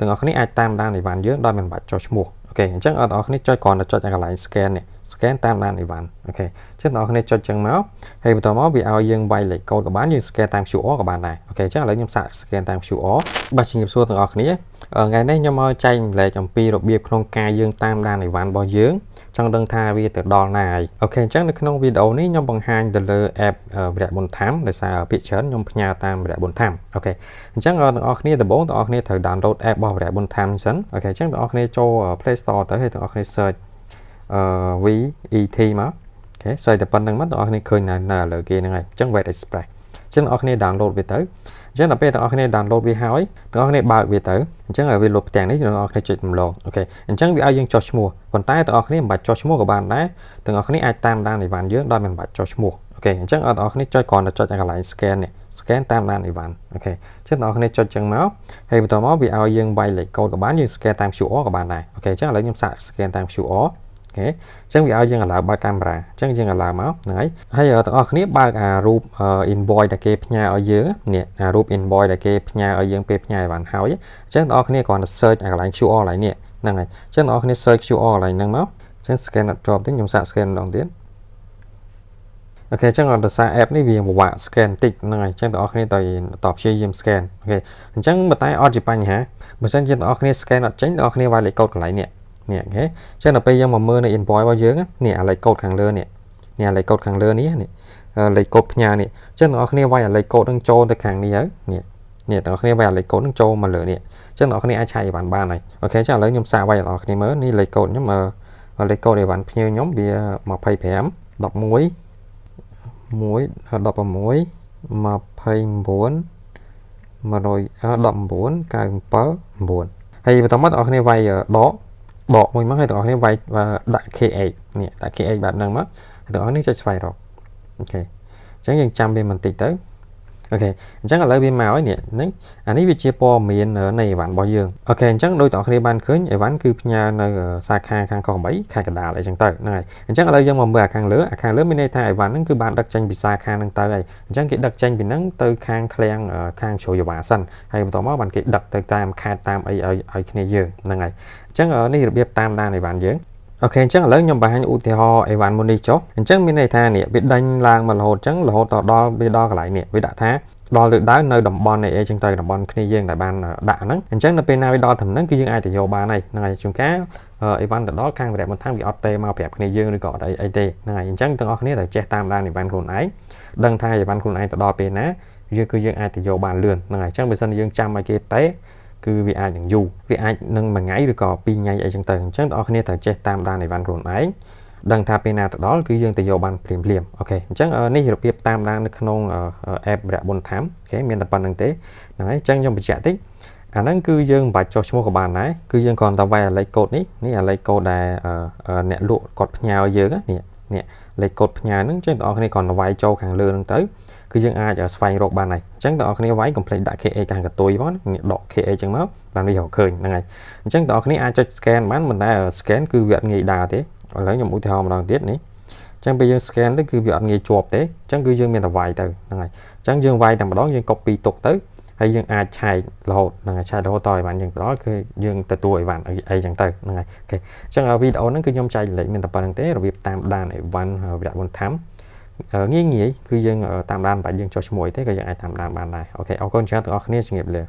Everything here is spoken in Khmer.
ទាំងអស់គ្នាអាចតាមដានអីវ៉ាន់យើងដោយមិនបាច់ចុះឈ្មោះអូខេអញ្ចឹងបងប្អូនចុចគ្រាន់តែចុចកន្លែង scan នេះ scan តាមដានអីវ៉ាន់អូខេអញ្ចឹងបងប្អូនចុចចឹងមកហើយបន្តមកវាឲ្យយើងវាយលេខកូដក៏បានយើង scan តាម QR ក៏បានដែរអូខេអញ្ចឹងឥឡូវខ្ញុំសាក scan តាម QR បាទជំរាបសួរទាំងអស់គ្នាថ្ងៃនេះខ្ញុំមកចែកម្លែកអំពីរបៀបក្នុងការយើងតាមដានអីវ៉ាន់របស់យើងចង់ដឹងថាវាទៅដល់ណាហើយអូខេអញ្ចឹងនៅក្នុងវីដេអូនេះខ្ញុំបង្ហាញទៅលើ app វិរៈបុណ្យធម្មដោយសារភាគច្រើនខ្ញុំផ្ញើតាមវិរៈបុណ្យធម្មអូខេអញ្ចឹងទាំងអស់គ្នាដំបូងទាំងអស់គ្នាត្រូវ download app របស់វិរៈបុណ្យធម្មសិនអូខេអញ្ចឹងទាំងអស់គ្នាចូល Play Store ទៅហើយទាំងអស់គ្នា search VET មកអូខេ search តែប៉ុណ្្នឹងមកទាំងអស់គ្នាឃើញនៅលើគេហ្នឹងហើយអញ្ចឹង Web Express អញ្ចឹងទាំងអស់គ្នា download វាទៅអញ្ចឹងដល់ពេលទាំងអស់គ្នា download វាហើយទាំងអស់គ្នាបើកវាទៅអញ្ចឹងឲ្យវាលុបផ្ទាំងនេះទាំងអស់គ្នាចុចម្លងអូខេអញ្ចឹងវាឲ្យយើងចុះឈ្មោះប៉ុន្តែទាំងអស់គ្នាមិនបាច់ចុះឈ្មោះក៏បានដែរទាំងអស់គ្នាអាចតាមដានអីវ៉ាន់យើងដោយមិនបាច់ចុះឈ្មោះអូខេអញ្ចឹងទាំងអស់គ្នាចុចគ្រាន់តែចុចកន្លែង scan នេះ scan តាមដានអីវ៉ាន់អូខេអញ្ចឹងទាំងអស់គ្នាចុចចឹងមកហើយបន្តមកវាឲ្យយើងវាយលេខកូដក៏បានយើង scan តាម QR ក៏បានដែរអូខេអញ្ចឹងឥឡូវខ្ញុំសាក scan តាម QR អូខេអញ្ចឹងវាឲ្យយើងឥឡូវបើកកាមេរ៉ាអញ្ចឹងយើងឥឡូវមកហ្នឹងហើយទាំងអស់គ្នាបើកអារូប invoice ដែលគេផ្ញើឲ្យយើងនេះអារូប invoice ដែលគេផ្ញើឲ្យយើងពេលផ្ញើឲ្យបានហើយអញ្ចឹងទាំងអស់គ្នាគ្រាន់តែ search អាកន្លែង QR កន្លែងនេះហ្នឹងហើយអញ្ចឹងទាំងអស់គ្នា search QR កន្លែងហ្នឹងមកអញ្ចឹង scan អត់ជាប់ទេខ្ញុំសាក scan ម្ដងទៀតអូខេអញ្ចឹងដោយសារ app នេះវាពិបាក scan តិចហ្នឹងហើយអញ្ចឹងទាំងអស់គ្នាទៅតបព្យាយាម scan អូខេអញ្ចឹងបើតែអត់ជាបញ្ហាបើសិនជាទាំងអស់គ្នា scan អត់ចេញទាំងអស់គ្នាវាយលេខកូដកន្លែងនេះនេះអូខេអញ្ចឹងដល់ពេលយើងមកមើលនៅ invoice របស់យើងនេះអាលេខកូដខាងលើនេះនេះអាលេខកូដខាងលើនេះនេះលេខកូដផ្ញើនេះអញ្ចឹងបងប្អូនគ្នាវាយអាលេខកូដនឹងចូលទៅខាងនេះហើយនេះបងប្អូនគ្នាវាយអាលេខកូដនឹងចូលមកលើនេះអញ្ចឹងបងប្អូនគ្នាអាចឆែកអីវ៉ាន់បានហើយអូខេអញ្ចឹងឥឡូវខ្ញុំសាកវាយបងប្អូនគ្នាមើលនេះលេខកូដខ្ញុំលេខកូដអីវ៉ាន់ភ្ញៀវខ្ញុំវា25 11 ហើយបន្តមកបងប្អូនគ្នាវាយដកមួយមកហើយបងប្អូនគ្នាវាយដាក់ KH នេះដាក់ KH បែបហ្នឹងមកបងប្អូននេះចុចស្វែងរកអូខេអញ្ចឹងយើងចាំវាបន្តិចទៅអូខេអញ្ចឹងឥឡូវវាមកហើយនេះអានេះវាជាព័ត៌មាននៃអីវ៉ាន់របស់យើងអូខេអញ្ចឹងដោយបងប្អូនគ្នាបានឃើញអីវ៉ាន់គឺផ្ញើនៅសាខាខាងកោះ3ខេត្តកណ្ដាលអីចឹងទៅហ្នឹងហើយអញ្ចឹងឥឡូវយើងមកមើលខាងលើមានន័យថាអីវ៉ាន់ហ្នឹងគឺបានដឹកចេញពីសាខាហ្នឹងទៅហើយអញ្ចឹងគេដឹកចេញពីហ្នឹងទៅខាងឃ្លាំងខាងជ្រោយវ៉ាសិនហើយបន្តមកបានគេដឹកទៅតាមខេត្តតាមអីឲ្យគ្នាយើងហ្នឹងហើយអញ្ចឹងនេះរបៀបតាមដានអីវ៉ាន់យើងអូខេអញ្ចឹងឥឡូវខ្ញុំបង្ហាញឧទាហរណ៍អីវ៉ាន់មុននេះចុះអញ្ចឹងមានន័យថានេះវាដេញឡើងមករហូតអញ្ចឹងរហូតដល់វាដល់កន្លែងនេះវាដាក់ថាដល់លើដៅនៅតំបន់អីចឹងទៅតំបន់គ្នាយើងដែលបានដាក់ហ្នឹងអញ្ចឹងនៅពេលណាវាដល់ត្រឹមហ្នឹងគឺយើងអាចទៅយកបានហើយហ្នឹងហើយជួនកាលអីវ៉ាន់ទៅដល់ខាងវិរៈបុណ្យធម្មវាអត់ទេមកប្រាប់គ្នាយើងឬក៏អត់អីទេហ្នឹងហើយអញ្ចឹងទាំងអស់គ្នាត្រូវចេះតាមដានអីវ៉ាន់ខ្លួនឯងដឹងថាអីវ៉ាន់ខ្លួនឯងទៅដល់ពេលណាយើងអាចទៅយកបានលឿនហ្នឹងហើយអញ្ចឹងបើសិនយើងចាំឲ្យគេទេគឺវាអាចនឹងយូរវាអាចនឹងមួយថ្ងៃឬក៏2ថ្ងៃអីចឹងទៅអញ្ចឹងបងប្អូនគ្នាត្រូវចេះតាមដានអីវ៉ាន់ខ្លួនឯងដឹងថាពេលណាទៅដល់គឺយើងទៅយកបានភ្លាមអូខេអញ្ចឹងនេះរបៀបតាមដាននៅក្នុង app វិរៈបុណ្យធម្មអូខេមានតែប៉ុណ្្នឹងទេហ្នឹងហើយអញ្ចឹងខ្ញុំបញ្ជាក់តិចអាហ្នឹងគឺយើងមិនបាច់ចុះឈ្មោះក៏បានដែរគឺយើងគ្រាន់តែវាយអាលេខកូដនេះអាលេខកូដដែលអ្នកលក់គាត់ផ្ញើយើងនេះលេខកូដផ្ញើហ្នឹងអញ្ចឹងបងប្អូនគ្នាគ្រាន់តែវាយចូលខាងលើហ្នឹងទៅគឺយើងអាចស្វែងរកបានហើយអញ្ចឹងបងប្អូនគ្នាវាយកុំភ្លេចដាក់ KH ខាងកតុយមកនេះដក KH អញ្ចឹងមកបានវារកឃើញហ្នឹងហើយអញ្ចឹងបងប្អូនគ្នាអាចចុច scan បានមិនតែ scan គឺវាអត់ងាយដើរទេឥឡូវខ្ញុំឧទាហរណ៍ម្ដងទៀតនេះអញ្ចឹងពេលយើង scan ទៅគឺវាអត់ងាយជាប់ទេអញ្ចឹងគឺយើងមានតែវាយទៅហ្នឹងហើយអញ្ចឹងយើងវាយតែម្ដងយើង copy ទុកទៅហើយយើងអាចឆែករហូតហ្នឹងហើយឆែករហូតតអីវ៉ាន់យើងដល់គឺយើងទទួលអីវ៉ាន់អីចឹងទៅហ្នឹងហើយអូខេអញ្ចឹងវីដេអូហ្នឹងគឺខ្ញុំចែកលេខមានតែប៉ុណ្្នឹងទេរបៀបតាមដានអីវ៉ាន់វិរៈបុណ្យធម្មងាយគឺយើងតាមដានបាច់យើងចុះឈ្មោះអីទេក៏យើងអាចតាមដានបានដែរអូខេអរគុណច្រើនទាំងអស់គ្នាជំរាបលា